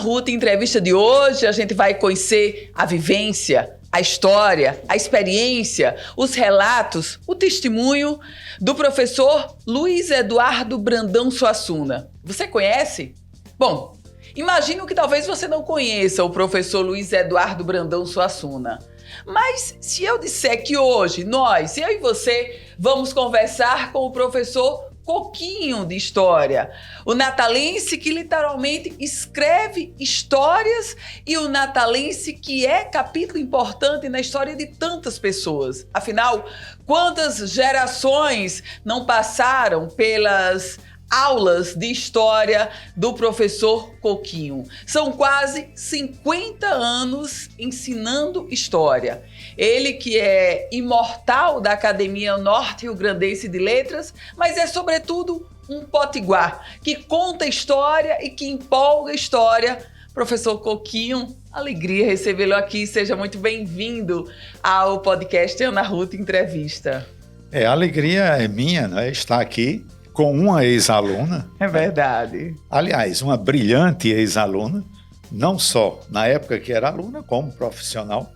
Ruth, em entrevista de hoje, a gente vai conhecer a vivência, a história, a experiência, os relatos, o testemunho do professor Luiz Eduardo Brandão Suassuna. Você conhece? Bom, imagino que talvez você não conheça o professor Luiz Eduardo Brandão Suassuna. Mas se eu disser que hoje nós, eu e você, vamos conversar com o professor Coquinho de História, o natalense que literalmente escreve histórias e o natalense que é capítulo importante na história de tantas pessoas. Afinal, quantas gerações não passaram pelas aulas de história do professor Coquinho? São quase 50 anos ensinando história. Ele que é imortal da Academia Norte-Rio-Grandense de Letras, mas é sobretudo um potiguar que conta história e que empolga a história. Professor Coquinho, alegria recebê-lo aqui. Seja muito bem-vindo ao podcast Ana Ruth Entrevista. A alegria é minha, né? Estar aqui com uma ex-aluna. É verdade. Aliás, uma brilhante ex-aluna, não só na época que era aluna, como profissional.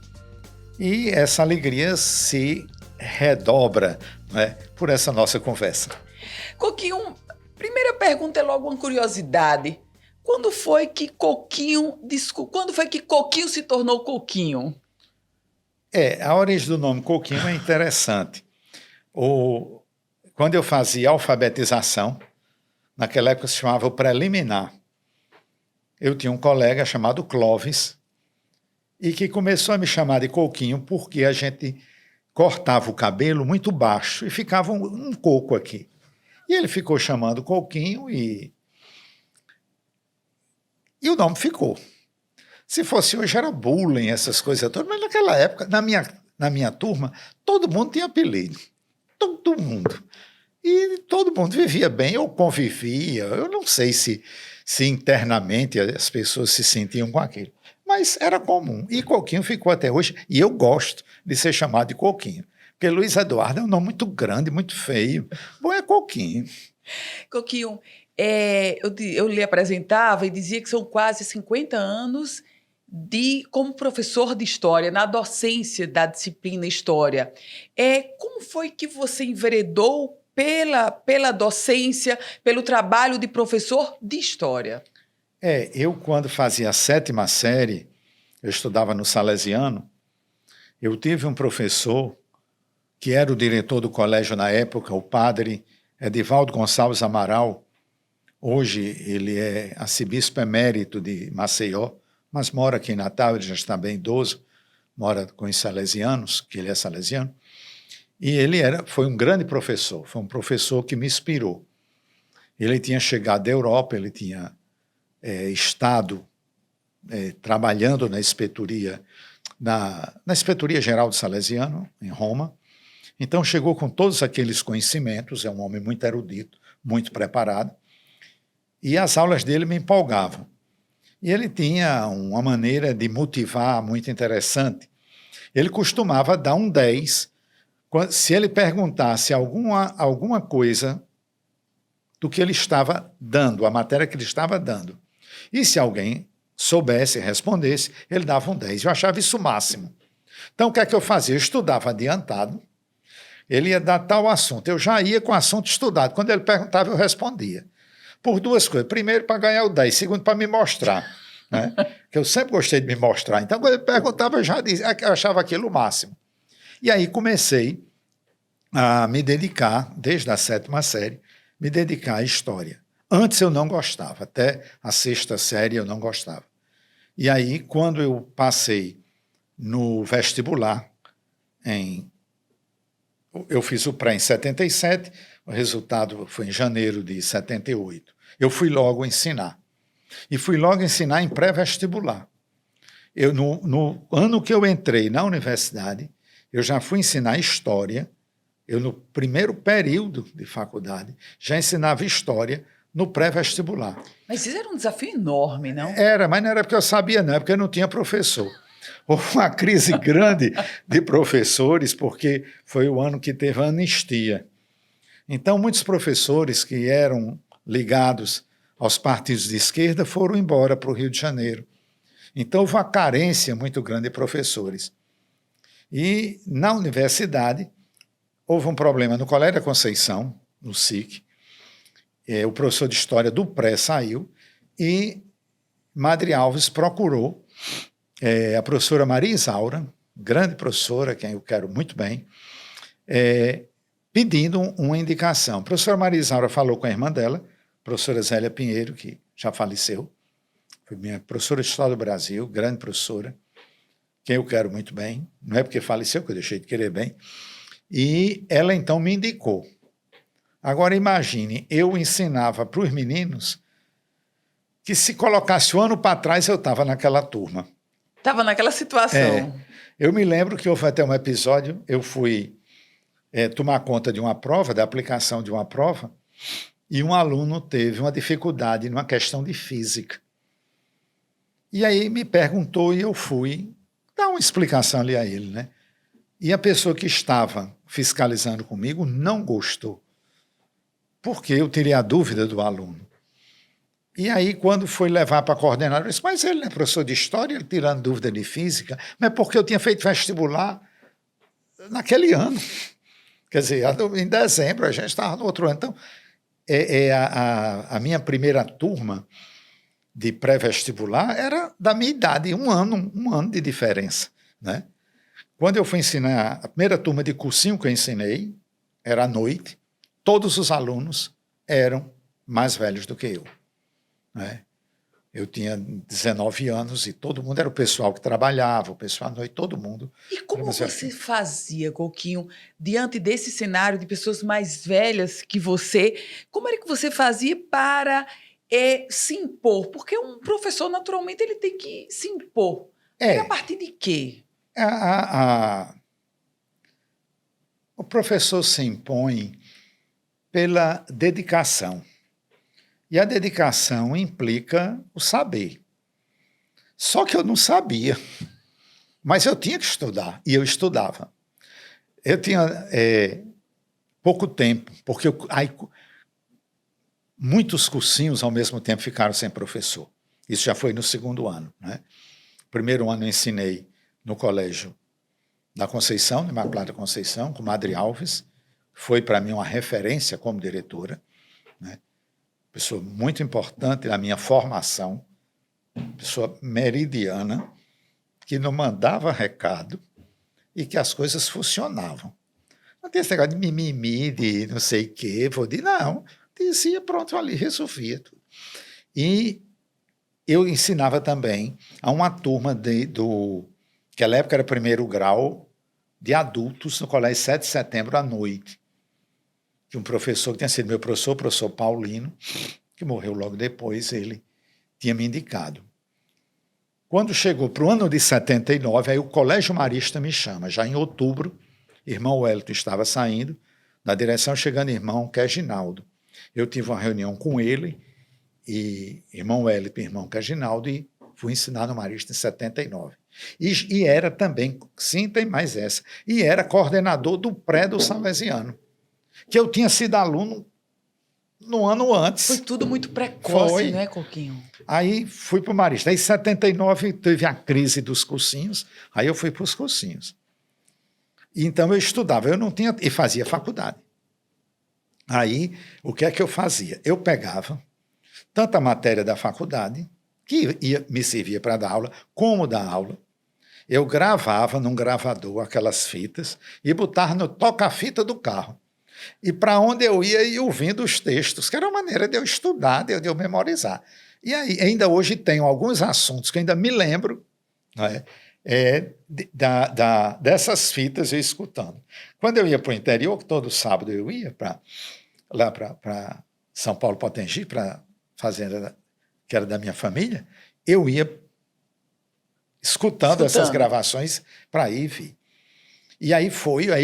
E essa alegria se redobra, né, por essa nossa conversa. Coquinho, primeira pergunta é logo uma curiosidade. Quando foi que Coquinho se tornou Coquinho? A origem do nome Coquinho é interessante. Quando eu fazia alfabetização, naquela época se chamava o preliminar, eu tinha um colega chamado Clóvis e que começou a me chamar de Coquinho porque a gente cortava o cabelo muito baixo e ficava um coco aqui. E ele ficou chamando Coquinho e o nome ficou. Se fosse hoje era bullying, essas coisas todas, mas naquela época, na minha turma, todo mundo tinha apelido. Todo mundo. E todo mundo vivia bem ou convivia. Eu não sei se internamente as pessoas se sentiam com aquilo. Mas era comum. E Coquinho ficou até hoje. E eu gosto de ser chamado de Coquinho. Porque Luiz Eduardo é um nome muito grande, muito feio. Bom, é Coquinho. Coquinho, eu lhe apresentava e dizia que são quase 50 anos como professor de História, na docência da disciplina História. Como foi que você enveredou pela docência, pelo trabalho de professor de História? Eu quando fazia a 7ª série, eu estudava no Salesiano, eu tive um professor que era o diretor do colégio na época, o padre Edivaldo Gonçalves Amaral. Hoje ele é arcebispo emérito de Maceió, mas mora aqui em Natal, ele já está bem idoso, mora com os salesianos, que ele é salesiano. E ele foi um grande professor, foi um professor que me inspirou. Ele tinha chegado da Europa, ele tinha estado trabalhando na inspetoria, na inspetoria geral do Salesiano, em Roma. Então chegou com todos aqueles conhecimentos, é um homem muito erudito, muito preparado, e as aulas dele me empolgavam. E ele tinha uma maneira de motivar muito interessante. Ele costumava dar um 10 se ele perguntasse alguma coisa do que ele estava dando, a matéria que ele estava dando. E se alguém soubesse, respondesse, ele dava um 10. Eu achava isso o máximo. Então, o que é que eu fazia? Eu estudava adiantado, ele ia dar tal assunto, eu já ia com o assunto estudado. Quando ele perguntava, eu respondia. Por duas coisas. Primeiro, para ganhar o 10. Segundo, para me mostrar. Né? Que eu sempre gostei de me mostrar. Então, quando ele perguntava, eu já dizia, eu achava aquilo o máximo. E aí comecei a me dedicar, desde a 7ª série, me dedicar à história. Antes eu não gostava, até a 6ª série eu não gostava. E aí, quando eu passei no vestibular, eu fiz o pré em 77, o resultado foi em janeiro de 78. Eu fui logo ensinar. E fui logo ensinar em pré-vestibular. No ano que eu entrei na universidade, eu já fui ensinar história. Eu, no primeiro período de faculdade, já ensinava história no pré-vestibular. Mas isso era um desafio enorme, não? Era, mas não era porque eu sabia, não, é porque não tinha professor. Houve uma crise grande de professores, porque foi o ano que teve a anistia. Então, muitos professores que eram ligados aos partidos de esquerda foram embora para o Rio de Janeiro. Então, houve uma carência muito grande de professores. E, na universidade, houve um problema no Colégio da Conceição, no SIC. O professor de História do Pré saiu e Madre Alves procurou a professora Maria Isaura, grande professora, quem eu quero muito bem, pedindo uma indicação. A professora Maria Isaura falou com a irmã dela, a professora Zélia Pinheiro, que já faleceu, foi minha professora de História do Brasil, grande professora, quem eu quero muito bem, não é porque faleceu que eu deixei de querer bem, e ela então me indicou. Agora imagine, eu ensinava para os meninos que se colocasse o ano para trás eu estava naquela turma. Estava naquela situação. Eu me lembro que houve até um episódio, eu fui tomar conta de uma prova, da aplicação de uma prova, e um aluno teve uma dificuldade numa questão de física. E aí me perguntou e eu fui dar uma explicação ali a ele, né? E a pessoa que estava fiscalizando comigo não gostou, porque eu tirei a dúvida do aluno. E aí, quando foi levar para a coordenadora, eu disse, mas ele não é professor de História, ele tirando dúvida de Física, mas porque eu tinha feito vestibular naquele ano. Quer dizer, em dezembro, a gente estava no outro ano. Então, a minha primeira turma de pré-vestibular era da minha idade, um ano de diferença, né? Quando eu fui ensinar, a primeira turma de cursinho que eu ensinei, era à noite, todos os alunos eram mais velhos do que eu, né? Eu tinha 19 anos e todo mundo era o pessoal que trabalhava, o pessoal à noite, todo mundo. E como você fazia, Coquinho, diante desse cenário de pessoas mais velhas que você, como era que você fazia para se impor? Porque um professor, naturalmente, ele tem que se impor. Era a partir de quê? O professor se impõe pela dedicação. E a dedicação implica o saber. Só que eu não sabia, mas eu tinha que estudar, e eu estudava. Eu tinha pouco tempo, porque muitos cursinhos ao mesmo tempo ficaram sem professor. Isso já foi no segundo ano, né? Primeiro ano eu ensinei no Colégio da Conceição, na Imaculada Conceição, com Madre Alves. Foi para mim uma referência como diretora, né? Pessoa muito importante na minha formação, pessoa meridiana, que não mandava recado e que as coisas funcionavam. Não tem esse negócio de mimimi, de não sei o quê, não. Dizia, pronto, ali, resolvia tudo. E eu ensinava também a uma turma que naquela época era primeiro grau, de adultos, no Colégio 7 de Setembro, à noite. Que um professor que tinha sido meu professor, o professor Paulino, que morreu logo depois, ele tinha me indicado. Quando chegou para o ano de 79, aí o Colégio Marista me chama, já em outubro, irmão Wellington estava saindo, da direção chegando irmão Queginaldo. Eu tive uma reunião com ele, e irmão Wellington e irmão Queginaldo, e fui ensinar no Marista em 79. E era também, sim, tem mais essa, e era coordenador do pré do Salesiano, que eu tinha sido aluno no ano antes. Foi tudo muito precoce, né, Coquinho? Aí fui para o Marista. Aí em 79 teve a crise dos cursinhos, aí eu fui para os cursinhos. Então eu estudava, eu não tinha, e fazia faculdade. Aí o que é que eu fazia? Eu pegava tanta matéria da faculdade, que me servia para dar aula, como dar aula. Eu gravava num gravador aquelas fitas e botava no toca-fita do carro. E para onde eu ia ouvindo os textos, que era uma maneira de eu estudar, de eu memorizar. E aí, ainda hoje tenho alguns assuntos que ainda me lembro, né, dessas fitas eu escutando. Quando eu ia para o interior, que todo sábado eu ia lá para São Paulo Potengi, para a fazenda que era da minha família, eu ia escutando essas gravações para ir vir. E aí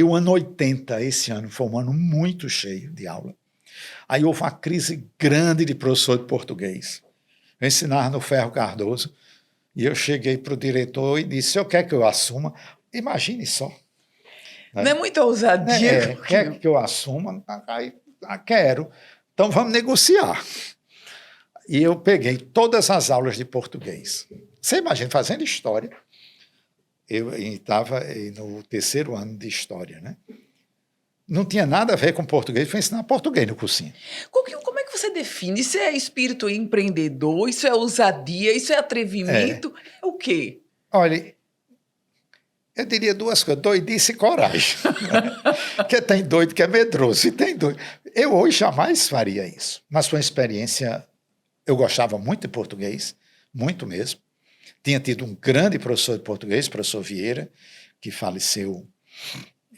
o ano 80, esse ano, foi um ano muito cheio de aula. Aí houve uma crise grande de professor de português. Eu ensinava no Ferro Cardoso, e eu cheguei para o diretor e disse, o senhor quer que eu assuma? Imagine só. Não é muita ousadia. Quer que eu assuma? Aí, quero. Então vamos negociar. E eu peguei todas as aulas de português. Você imagina, fazendo história, eu estava no 3º ano de história, né? Não tinha nada a ver com português, foi ensinar português no cursinho. Como é que você define? Isso é espírito empreendedor? Isso é ousadia? Isso é atrevimento? É o quê? Olha, eu diria 2 coisas, doidice e coragem. Porque tem doido que é medroso, e tem doido. Eu hoje jamais faria isso, mas foi uma experiência. Eu gostava muito de português, muito mesmo. Tinha tido um grande professor de português, professor Vieira, que faleceu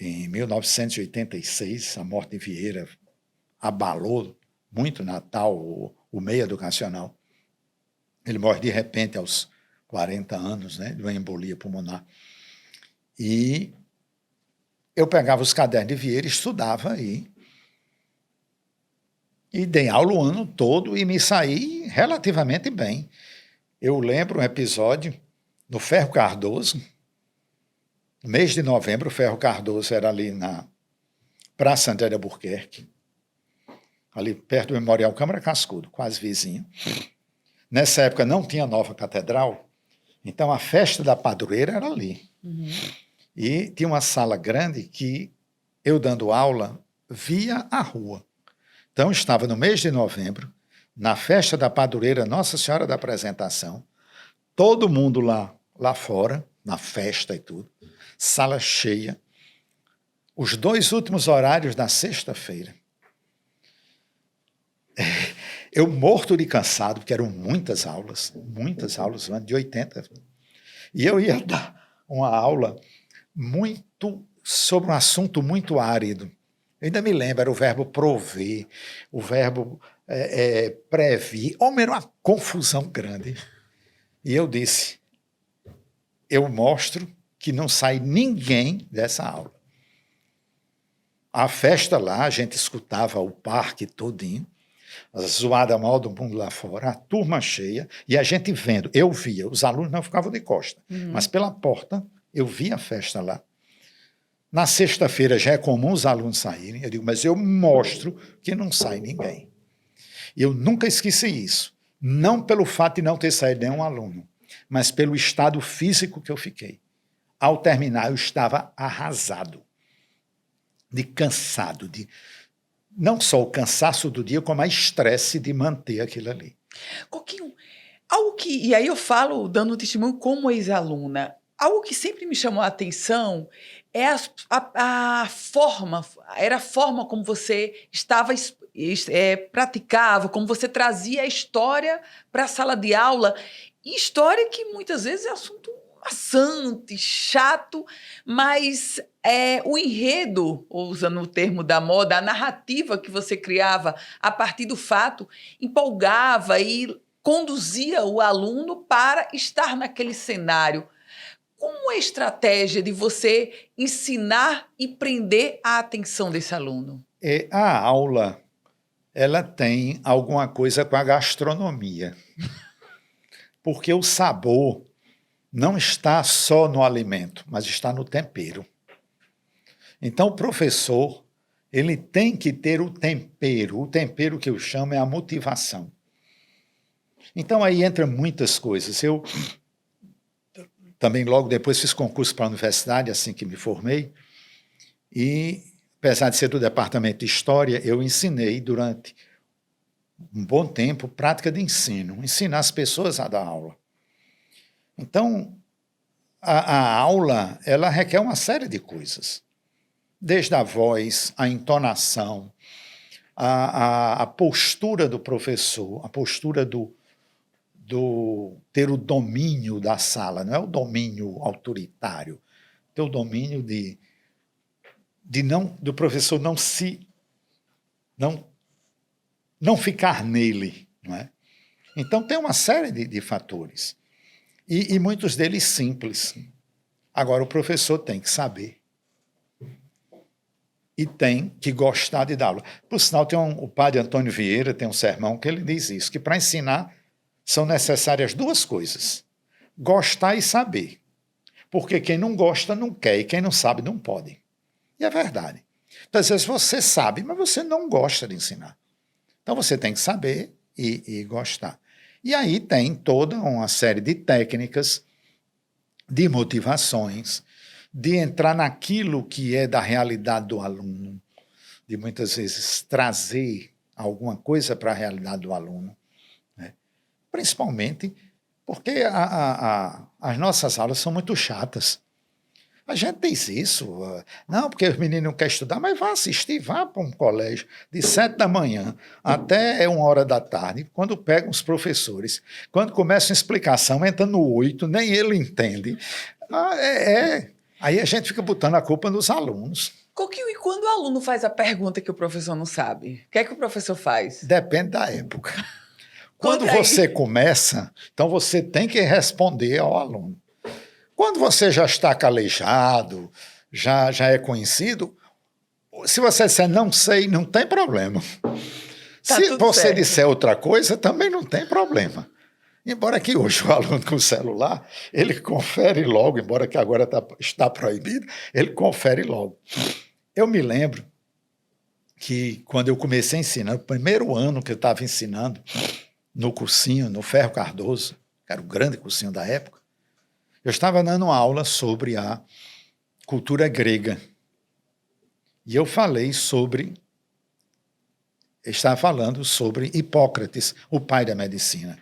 em 1986. A morte de Vieira abalou muito Natal, o meio educacional. Ele morre de repente aos 40 anos, né, de uma embolia pulmonar. E eu pegava os cadernos de Vieira, estudava aí, e dei aula o ano todo e me saí relativamente bem. Eu lembro um episódio no Ferro Cardoso, no mês de novembro. O Ferro Cardoso era ali na Praça André de Albuquerque, ali perto do Memorial Câmara Cascudo, quase vizinho. Nessa época não tinha nova catedral, então a festa da padroeira era ali. Uhum. E tinha uma sala grande que eu, dando aula, via a rua. Então estava no mês de novembro, na festa da padroeira Nossa Senhora da Apresentação, todo mundo lá fora, na festa e tudo, sala cheia, os 2 últimos horários da sexta-feira. Eu morto de cansado, porque eram muitas aulas, de 80. E eu ia dar uma aula sobre um assunto muito árido. Eu ainda me lembro, era o verbo prover, o verbo previr. Homem, era uma confusão grande. E eu disse, eu mostro que não sai ninguém dessa aula. A festa lá, a gente escutava o parque todinho, a zoada mal do mundo lá fora, a turma cheia, e a gente vendo, eu via, os alunos não ficavam de costa, mas pela porta eu via a festa lá. Na sexta-feira já é comum os alunos saírem, eu digo, mas eu mostro que não sai ninguém. E eu nunca esqueci isso, não pelo fato de não ter saído nenhum aluno, mas pelo estado físico que eu fiquei. Ao terminar, eu estava arrasado, de cansado, de não só o cansaço do dia, como a estresse de manter aquilo ali. Coquinho, e aí eu falo, dando testemunho como ex-aluna, algo que sempre me chamou a atenção é a forma, era a forma como você praticava, como você trazia a história para a sala de aula, e história que muitas vezes é assunto maçante, chato, mas o enredo, usando o termo da moda, a narrativa que você criava a partir do fato, empolgava e conduzia o aluno para estar naquele cenário. Como é a estratégia de você ensinar e prender a atenção desse aluno? A aula, ela tem alguma coisa com a gastronomia, porque o sabor não está só no alimento, mas está no tempero. Então, o professor, ele tem que ter o tempero que eu chamo é a motivação. Então, aí entra muitas coisas. Eu também, logo depois, fiz concurso para a universidade, assim que me formei, e, apesar de ser do departamento de História, eu ensinei durante um bom tempo prática de ensino, ensinar as pessoas a dar aula. Então, a aula, ela requer uma série de coisas, desde a voz, a entonação, a postura do professor, a postura do ter o domínio da sala, não é o domínio autoritário, ter o domínio do professor não ficar nele, não é? Então tem uma série de fatores, e muitos deles simples. Agora o professor tem que saber e tem que gostar de dar aula. Por sinal, o padre Antônio Vieira tem um sermão que ele diz isso, que para ensinar são necessárias 2 coisas: gostar e saber. Porque quem não gosta não quer, e quem não sabe não pode. E é verdade. Então, às vezes você sabe, mas você não gosta de ensinar. Então você tem que saber e gostar. E aí tem toda uma série de técnicas, de motivações, de entrar naquilo que é da realidade do aluno, de muitas vezes trazer alguma coisa para a realidade do aluno, né? Principalmente porque as nossas aulas são muito chatas. A gente diz isso, não, porque os meninos não querem estudar, mas vá assistir, vá para um colégio de 7 da manhã até 1 hora da tarde, quando pegam os professores, quando começam a explicação, entra no 8, nem ele entende. Aí a gente fica botando a culpa nos alunos. Coquinho, e quando o aluno faz a pergunta que o professor não sabe? O que é que o professor faz? Depende da época. Quando Conta aí. você começa, então você tem que responder ao aluno. Quando você já está calejado, já é conhecido, se você disser não sei, não tem problema. Tá Se tudo você certo. disser outra coisa, também não tem problema. Embora que hoje o aluno com o celular, ele confere logo, embora que agora está proibido, ele confere logo. Eu me lembro que quando eu comecei a ensinar, o primeiro ano que eu estava ensinando, no cursinho, no Ferro Cardoso, que era o grande cursinho da época, eu estava dando aula sobre a cultura grega. E eu estava falando sobre Hipócrates, o pai da medicina.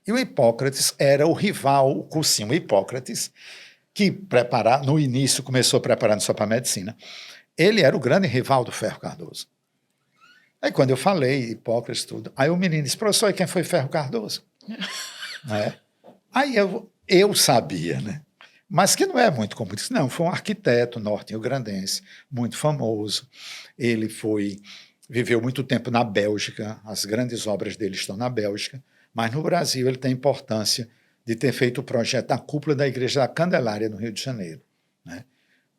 E o Hipócrates era o rival, o cursinho Hipócrates, que no início começou preparando só para a medicina. Ele era o grande rival do Ferro Cardoso. Aí quando eu falei Hipócrates tudo, aí o menino disse, professor, e quem foi Ferro Cardoso? Aí eu sabia, né? Mas que não é muito comum. Disse, não, foi um arquiteto norte-riograndense, muito famoso. Ele viveu muito tempo na Bélgica, as grandes obras dele estão na Bélgica, mas no Brasil ele tem importância de ter feito o projeto da cúpula da Igreja da Candelária, no Rio de Janeiro, né?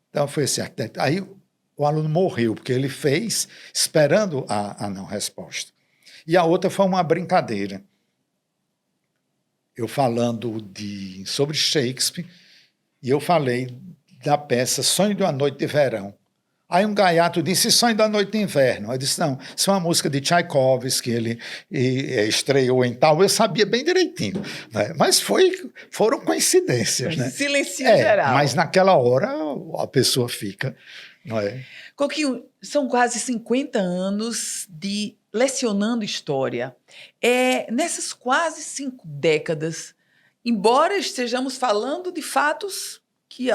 Então foi esse arquiteto. Aí o aluno morreu, porque ele fez esperando a não resposta. E a outra foi uma brincadeira. Eu falando sobre Shakespeare, e eu falei da peça Sonho de uma Noite de Verão. Aí um gaiato disse Sonho da Noite de Inverno. Eu disse, não, isso é uma música de Tchaikovsky, que ele estreou em tal. Eu sabia bem direitinho, né? Mas foram coincidências, né? Silencio geral. Mas naquela hora a pessoa fica, não é? Coquinho, são quase 50 anos de lecionando história. Nessas quase 5 décadas, embora estejamos falando de fatos que,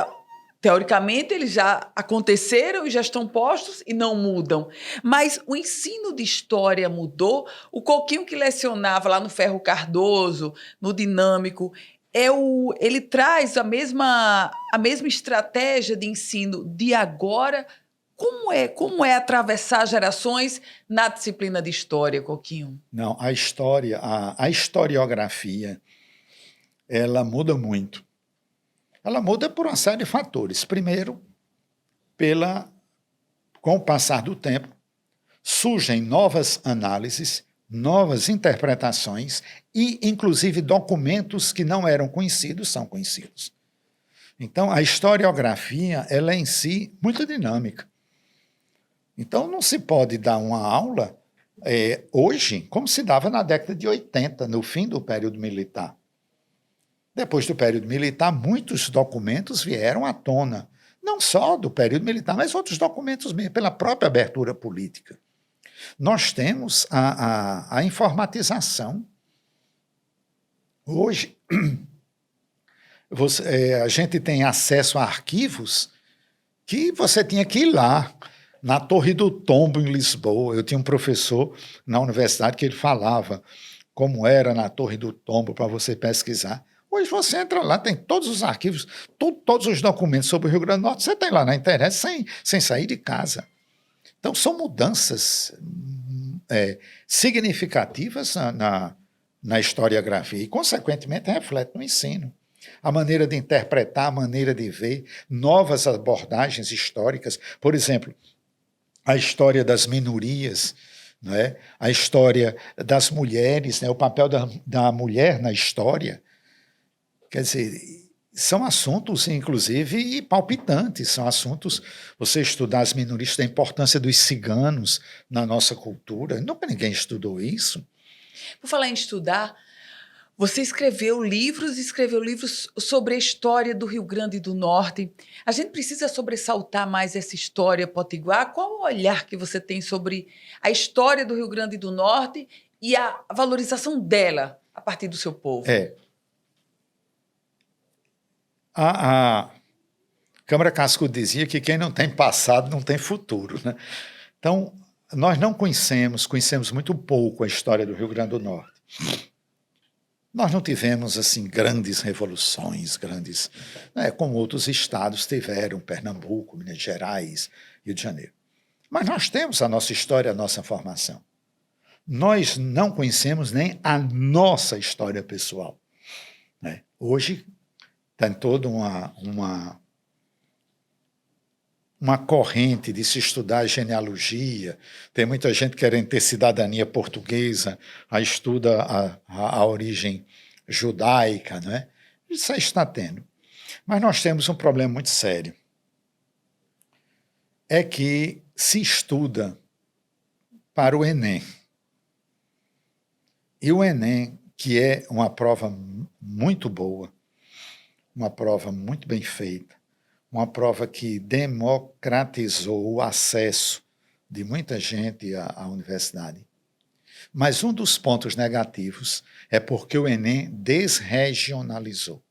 teoricamente, eles já aconteceram e já estão postos e não mudam, mas o ensino de história mudou. O Coquinho que lecionava lá no Ferro Cardoso, no Dinâmico, ele traz a mesma estratégia de ensino de agora. Como é atravessar gerações na disciplina de história, Coquinho? Não, a história, a historiografia, ela muda muito. Ela muda por uma série de fatores. Primeiro, com o passar do tempo, surgem novas análises, novas interpretações e, inclusive, documentos que não eram conhecidos são conhecidos. Então, a historiografia, ela é em si muito dinâmica. Então, não se pode dar uma aula hoje como se dava na década de 80, no fim do período militar. Depois do período militar, muitos documentos vieram à tona, não só do período militar, mas outros documentos mesmo, pela própria abertura política. Nós temos a informatização. Hoje, a gente tem acesso a arquivos que você tinha que ir lá, na Torre do Tombo, em Lisboa. Eu tinha um professor na universidade que ele falava como era na Torre do Tombo para você pesquisar. Hoje você entra lá, tem todos os arquivos, todos os documentos sobre o Rio Grande do Norte, você tem lá na internet sem sair de casa. Então, são mudanças significativas na historiografia e, consequentemente, reflete no ensino. A maneira de interpretar, a maneira de ver, novas abordagens históricas. Por exemplo, a história das minorias, né? A história das mulheres, né? O papel da mulher na história. Quer dizer, são assuntos, inclusive, palpitantes, são assuntos, você estudar as minorias, a importância dos ciganos na nossa cultura, nunca ninguém estudou isso. Por falar em estudar, você escreveu livros sobre a história do Rio Grande do Norte. A gente precisa sobressaltar mais essa história potiguar. Qual o olhar que você tem sobre a história do Rio Grande do Norte e a valorização dela a partir do seu povo? A Câmara Cascudo dizia que quem não tem passado não tem futuro, né? Então, nós não conhecemos muito pouco a história do Rio Grande do Norte. Nós não tivemos, assim, grandes revoluções, como outros estados tiveram, Pernambuco, Minas Gerais, Rio de Janeiro. Mas nós temos a nossa história, a nossa formação. Nós não conhecemos nem a nossa história pessoal, né? Hoje tem toda uma corrente de se estudar genealogia, tem muita gente querendo ter cidadania portuguesa, aí estuda a origem judaica, né? Isso aí está tendo. Mas nós temos um problema muito sério. É que se estuda para o Enem. E o Enem, que é uma prova muito boa, uma prova muito bem feita, uma prova que democratizou o acesso de muita gente à universidade. Mas um dos pontos negativos é porque o Enem desregionalizou.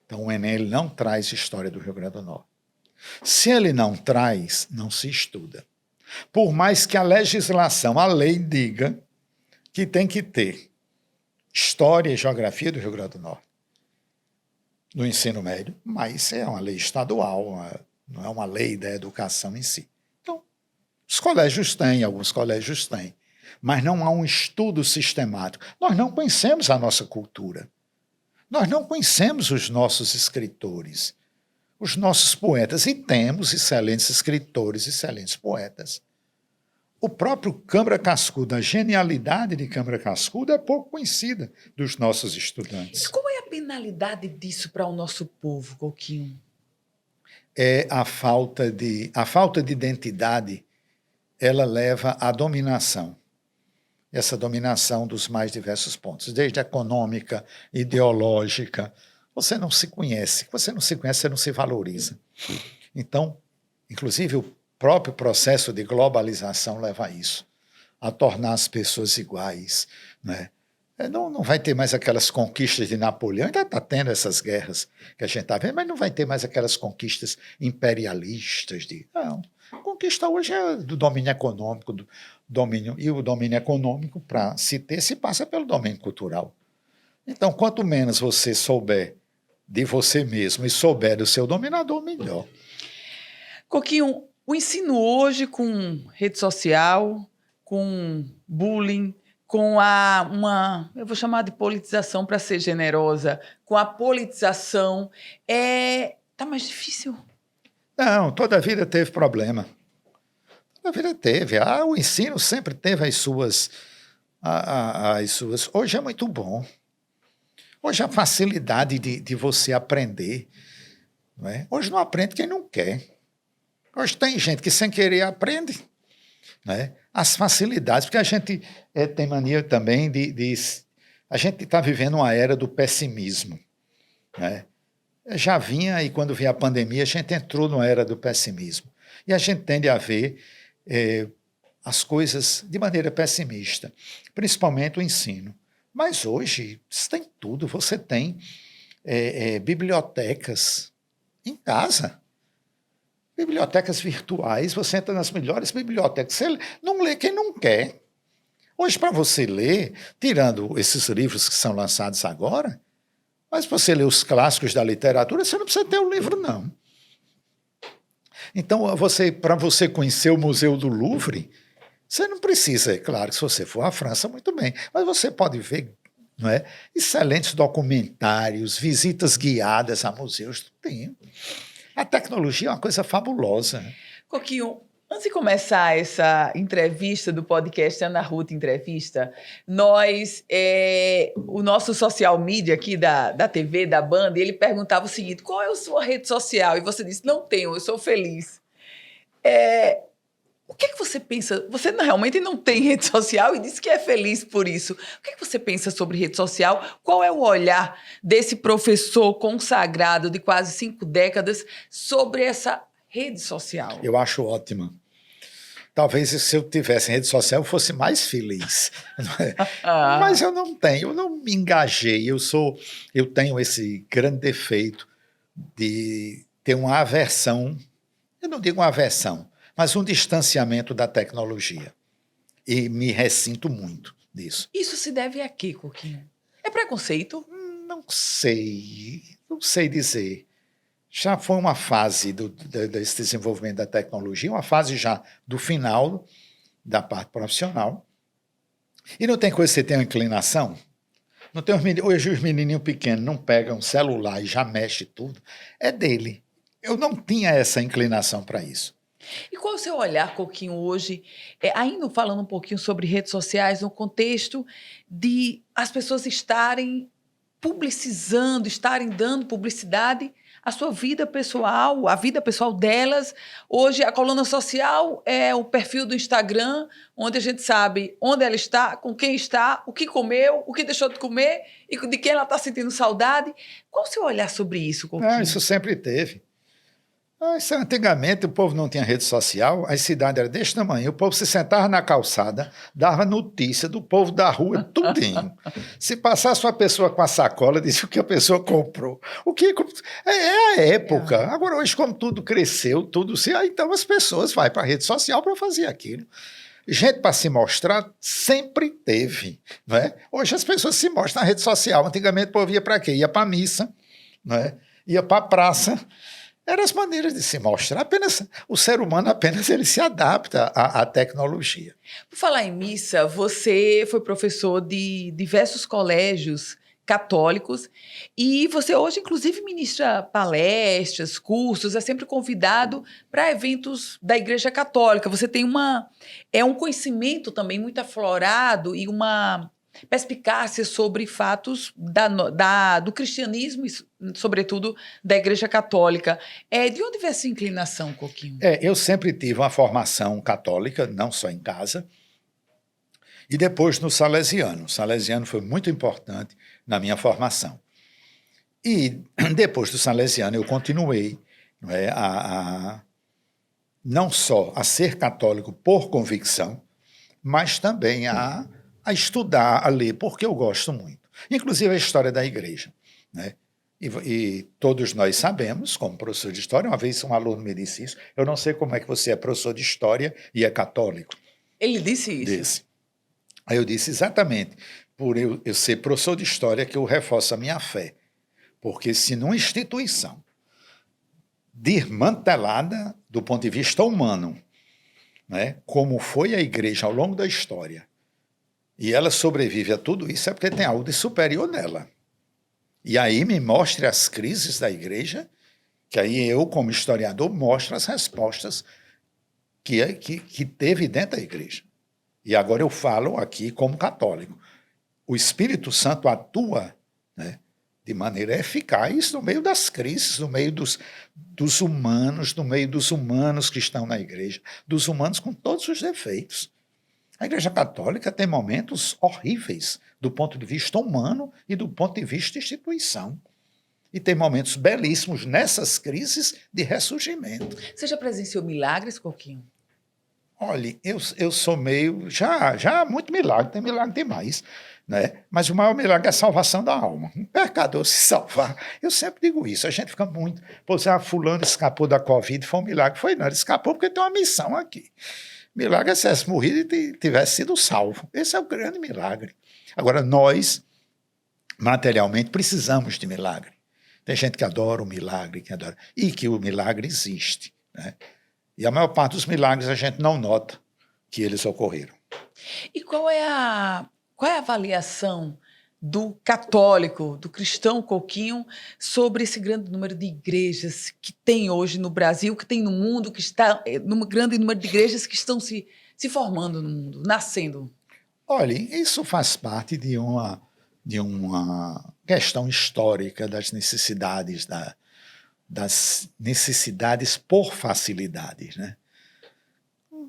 Então, o Enem ele não traz história do Rio Grande do Norte. Se ele não traz, não se estuda. Por mais que a legislação, a lei, diga que tem que ter história e geografia do Rio Grande do Norte no ensino médio, mas é uma lei estadual, não é uma lei da educação em si. Então, os colégios têm, alguns colégios têm, mas não há um estudo sistemático. Nós não conhecemos a nossa cultura. Nós não conhecemos os nossos escritores, os nossos poetas, e temos excelentes escritores, excelentes poetas. O próprio Câmara Cascudo, a genialidade de Câmara Cascudo é pouco conhecida dos nossos estudantes. E qual é a penalidade disso para o nosso povo, Coquinho? É a falta de identidade, ela leva à dominação. Essa dominação dos mais diversos pontos, desde econômica, ideológica. Você não se conhece, você não se valoriza. Então, inclusive, o próprio processo de globalização leva a isso, a tornar as pessoas iguais, né? Não vai ter mais aquelas conquistas de Napoleão, ainda está tendo essas guerras que a gente está vendo, mas não vai ter mais aquelas conquistas imperialistas. Não, a conquista hoje é do domínio econômico, e o domínio econômico, para se ter, se passa pelo domínio cultural. Então, quanto menos você souber de você mesmo e souber do seu dominador, melhor. Coquinho, o ensino hoje com rede social, com bullying, com eu vou chamar de politização para ser generosa, com a politização, tá mais difícil? Não, toda a vida teve problema. Toda a vida teve. O ensino sempre teve as suas. Hoje é muito bom. Hoje a facilidade de você aprender. Não é? Hoje não aprende quem não quer. Hoje tem gente que sem querer aprende, né? As facilidades, porque a gente tem mania também a gente está vivendo uma era do pessimismo, né? Já vinha, e quando veio a pandemia, a gente entrou numa era do pessimismo. E a gente tende a ver as coisas de maneira pessimista, principalmente o ensino. Mas hoje, isso tem tudo. Você tem bibliotecas em casa. Bibliotecas virtuais, você entra nas melhores bibliotecas. Você não lê quem não quer. Hoje, para você ler, tirando esses livros que são lançados agora, mas você lê os clássicos da literatura, você não precisa ter o livro, não. Então, para você conhecer o Museu do Louvre, você não precisa, é claro, se você for à França, muito bem, mas você pode ver, não é, excelentes documentários, visitas guiadas a museus, tem. A tecnologia é uma coisa fabulosa. Coquinho, antes de começar essa entrevista do podcast Ana Ruth Entrevista, o nosso social media aqui da TV, da Band, ele perguntava o seguinte: qual é a sua rede social? E você disse: não tenho, eu sou feliz. O que você você pensa? Você realmente não tem rede social e disse que é feliz por isso. O que você pensa sobre rede social? Qual é o olhar desse professor consagrado de quase 5 décadas sobre essa rede social? Eu acho ótima. Talvez se eu tivesse rede social eu fosse mais feliz. Não é? Mas eu não tenho, eu não me engajei. Eu tenho esse grande defeito de ter uma aversão, eu não digo uma aversão, mas um distanciamento da tecnologia. E me ressinto muito disso. Isso se deve a quê, Coquinho? É preconceito? Não sei dizer. Já foi uma fase desse desenvolvimento da tecnologia, uma fase já do final da parte profissional. E não tem coisa que você tem uma inclinação? Não tem hoje os menininhos pequenos não pegam celular e já mexe tudo. É dele. Eu não tinha essa inclinação para isso. E qual é o seu olhar, Coquinho, hoje, ainda falando um pouquinho sobre redes sociais, no contexto de as pessoas estarem publicizando, estarem dando publicidade à sua vida pessoal, à vida pessoal delas. Hoje, a coluna social é o perfil do Instagram, onde a gente sabe onde ela está, com quem está, o que comeu, o que deixou de comer e de quem ela está sentindo saudade. Qual o seu olhar sobre isso, Coquinho? Isso sempre teve. Antigamente o povo não tinha rede social, a cidade era desse tamanho, o povo se sentava na calçada, dava notícia do povo da rua, tudinho. Se passasse uma pessoa com a sacola, disse o que a pessoa comprou. É a época. Agora, hoje, como tudo cresceu, então as pessoas vão para a rede social para fazer aquilo. Gente para se mostrar sempre teve. Não é? Hoje as pessoas se mostram na rede social. Antigamente o povo ia para quê? Ia para a missa, não é? Ia para a praça. Eram as maneiras de se mostrar. O ser humano ele se adapta à tecnologia. Por falar em missa, você foi professor de diversos colégios católicos e você hoje, inclusive, ministra palestras, cursos, é sempre convidado para eventos da Igreja Católica. Você tem um conhecimento também muito aflorado e uma perspicácia sobre fatos do cristianismo, sobretudo da Igreja Católica. De onde vem essa inclinação, Coquinho? Eu sempre tive uma formação católica, não só em casa, e depois no Salesiano. O Salesiano foi muito importante na minha formação. E depois do Salesiano eu continuei, não é, não só a ser católico por convicção, mas também a estudar, a ler, porque eu gosto muito. Inclusive a história da igreja, né? E todos nós sabemos, como professor de história, uma vez um aluno me disse isso, eu não sei como é que você é professor de história e é católico. Ele disse isso? Disse. Aí eu disse exatamente, por eu ser professor de história que eu reforço a minha fé. Porque se numa instituição desmantelada do ponto de vista humano, né, como foi a igreja ao longo da história, e ela sobrevive a tudo isso, é porque tem algo de superior nela. E aí me mostre as crises da igreja, que aí eu, como historiador, mostro as respostas que teve dentro da igreja. E agora eu falo aqui como católico. O Espírito Santo atua, né, de maneira eficaz no meio das crises, no meio dos humanos, no meio dos humanos que estão na igreja, dos humanos com todos os defeitos. A Igreja Católica tem momentos horríveis do ponto de vista humano e do ponto de vista de instituição. E tem momentos belíssimos nessas crises de ressurgimento. Você já presenciou milagres, Coquinho? Olha, eu sou meio... Já há muito milagre, tem milagre demais, né? Mas o maior milagre é a salvação da alma. Um pecador se salvar. Eu sempre digo isso, a gente fica muito... Pô, fulano escapou da Covid, foi um milagre. Foi não, ele escapou porque tem uma missão aqui. Milagre é se tivesse morrido e tivesse sido salvo. Esse é o grande milagre. Agora, nós, materialmente, precisamos de milagre. Tem gente que adora o milagre, e que o milagre existe, né? E a maior parte dos milagres a gente não nota que eles ocorreram. E qual é a avaliação do católico, do cristão Coquinho, sobre esse grande número de igrejas que tem hoje no Brasil, que tem no mundo, que está num grande número de igrejas que estão se formando no mundo, nascendo? Olha, isso faz parte de uma questão histórica das necessidades por facilidades, né?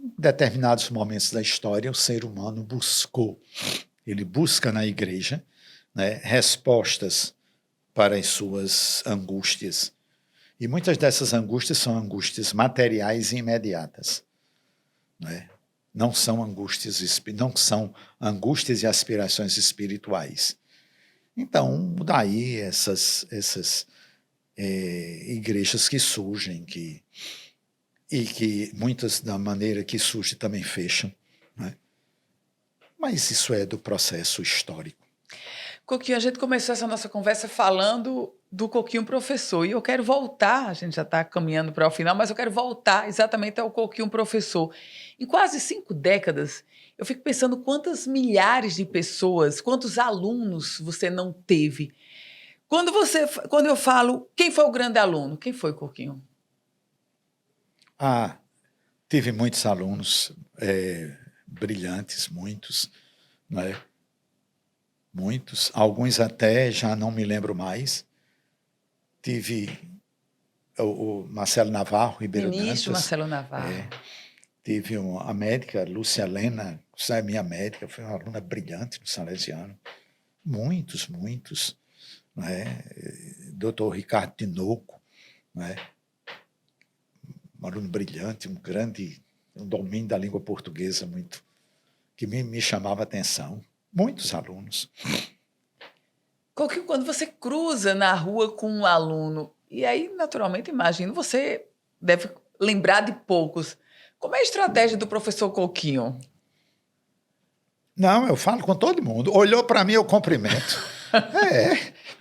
em determinados momentos da história, o ser humano buscou. Ele busca na igreja, né, respostas para as suas angústias. E muitas dessas angústias são angústias materiais e imediatas, né? Não são angústias e aspirações espirituais. Então, daí essas igrejas que surgem, e que muitas, da maneira que surgem, também fecham, né? Mas isso é do processo histórico. Coquinho, a gente começou essa nossa conversa falando do Coquinho professor, e eu quero voltar, a gente já está caminhando para o final, mas eu quero voltar exatamente ao Coquinho professor. Em quase 5 décadas, eu fico pensando quantas milhares de pessoas, quantos alunos você não teve. Quando eu falo, quem foi o grande aluno? Quem foi, Coquinho? Tive muitos alunos brilhantes, muitos, né? Muitos, alguns até já não me lembro mais. Tive o Marcelo Navarro, Ribeiro Ministro Dantas. Marcelo Navarro. Tive a médica Lúcia Helena, que é minha médica, foi uma aluna brilhante no Salesiano. Muitos, né? Doutor Ricardo Tinoco, né? Um aluno brilhante, um domínio da língua portuguesa muito, que me chamava a atenção. Muitos alunos. Coquinho, quando você cruza na rua com um aluno, e aí, naturalmente, imagino, você deve lembrar de poucos. Como é a estratégia do professor Coquinho? Não, eu falo com todo mundo. Olhou para mim, eu cumprimento.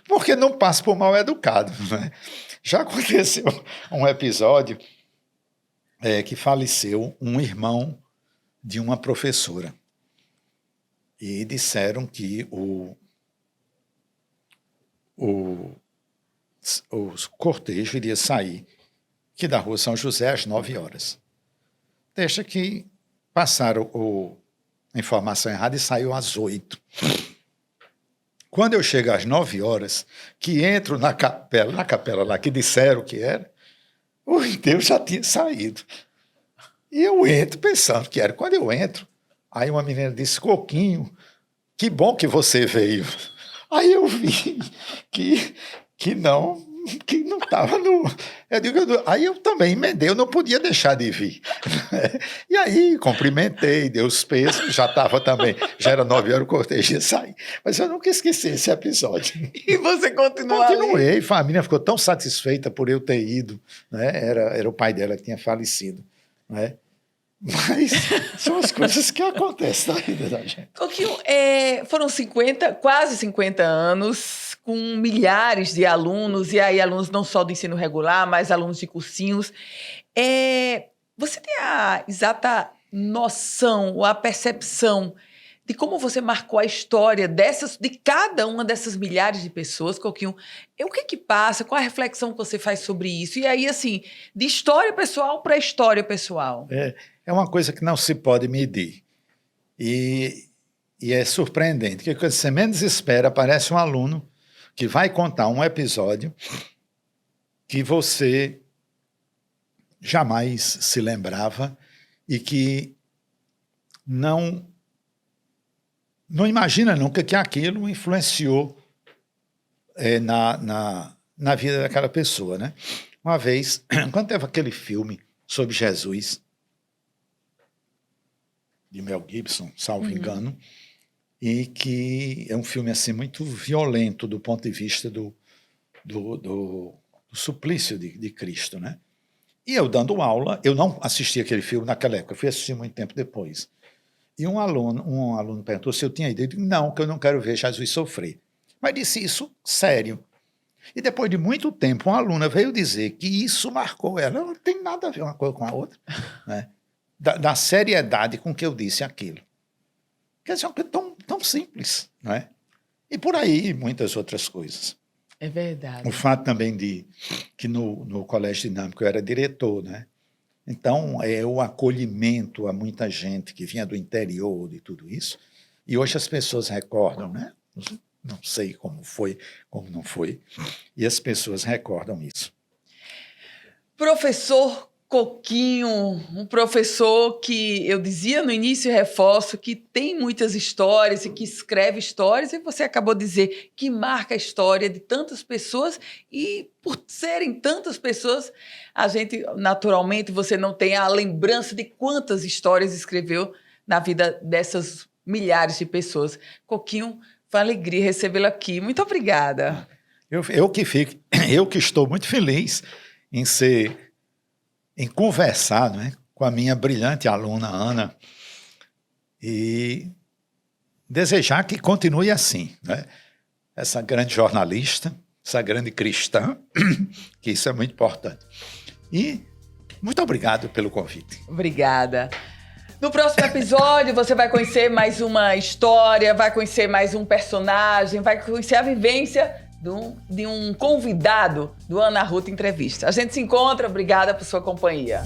Porque não passo por mal educado, né? Já aconteceu um episódio que faleceu um irmão de uma professora. E disseram que o cortejo iria sair aqui da Rua São José às 9 horas. Deixa que passaram a informação errada e saiu às 8. Quando eu chego às 9 horas, que entro na capela lá que disseram que era, o enterro já tinha saído. E eu entro pensando que era. Quando eu entro, aí uma menina disse: Coquinho, que bom que você veio. Aí eu vi que não estava no... Aí eu também emendei, eu não podia deixar de vir. E aí cumprimentei, dei os pesos, já era 9 horas, o cortejo ia sair. Mas eu nunca esqueci esse episódio. E você continuou Continuei, ali? a família ficou tão satisfeita por eu ter ido, né? Era o pai dela que tinha falecido, né? Mas são as coisas que acontecem na vida da gente. Coquinho, foram quase 50 anos, com milhares de alunos, e aí alunos não só do ensino regular, mas alunos de cursinhos. Você tem a exata noção, ou a percepção de como você marcou a história de cada uma dessas milhares de pessoas, Coquinho? O que passa? Qual a reflexão que você faz sobre isso? E aí, assim, de história pessoal para história pessoal. É uma coisa que não se pode medir. E é surpreendente, que quando você menos espera, aparece um aluno que vai contar um episódio que você jamais se lembrava e que não imagina nunca que aquilo influenciou na vida daquela pessoa, né? Uma vez, quando teve aquele filme sobre Jesus, de Mel Gibson, salvo engano, e que é um filme assim muito violento do ponto de vista do suplício de Cristo, né? E eu dando aula, eu não assisti aquele filme naquela época, eu fui assistir muito tempo depois. E um aluno perguntou se eu tinha ido. Eu disse, não, que eu não quero ver Jesus sofrer. Mas disse isso sério. E depois de muito tempo, uma aluna veio dizer que isso marcou ela. Não tem nada a ver uma coisa com a outra, né? Da seriedade com que eu disse aquilo. Quer dizer, é uma coisa tão simples, não é? E por aí, muitas outras coisas. É verdade. O fato também que no Colégio Dinâmico eu era diretor, né? Então, o acolhimento a muita gente que vinha do interior de tudo isso, e hoje as pessoas recordam, né? Não sei como foi, como não foi, e as pessoas recordam isso. Professor Coquinho, um professor que eu dizia no início e reforço que tem muitas histórias e que escreve histórias, e você acabou de dizer que marca a história de tantas pessoas, e por serem tantas pessoas, a gente, naturalmente, você não tem a lembrança de quantas histórias escreveu na vida dessas milhares de pessoas. Coquinho, foi uma alegria recebê-lo aqui. Muito obrigada. Eu que estou muito feliz em conversar, né, com a minha brilhante aluna Ana e desejar que continue assim, né? Essa grande jornalista, essa grande cristã, que isso é muito importante. E muito obrigado pelo convite. Obrigada. No próximo episódio, você vai conhecer mais uma história, vai conhecer mais um personagem, vai conhecer a vivência de um convidado do Ana Ruth Entrevista. A gente se encontra, obrigada por sua companhia.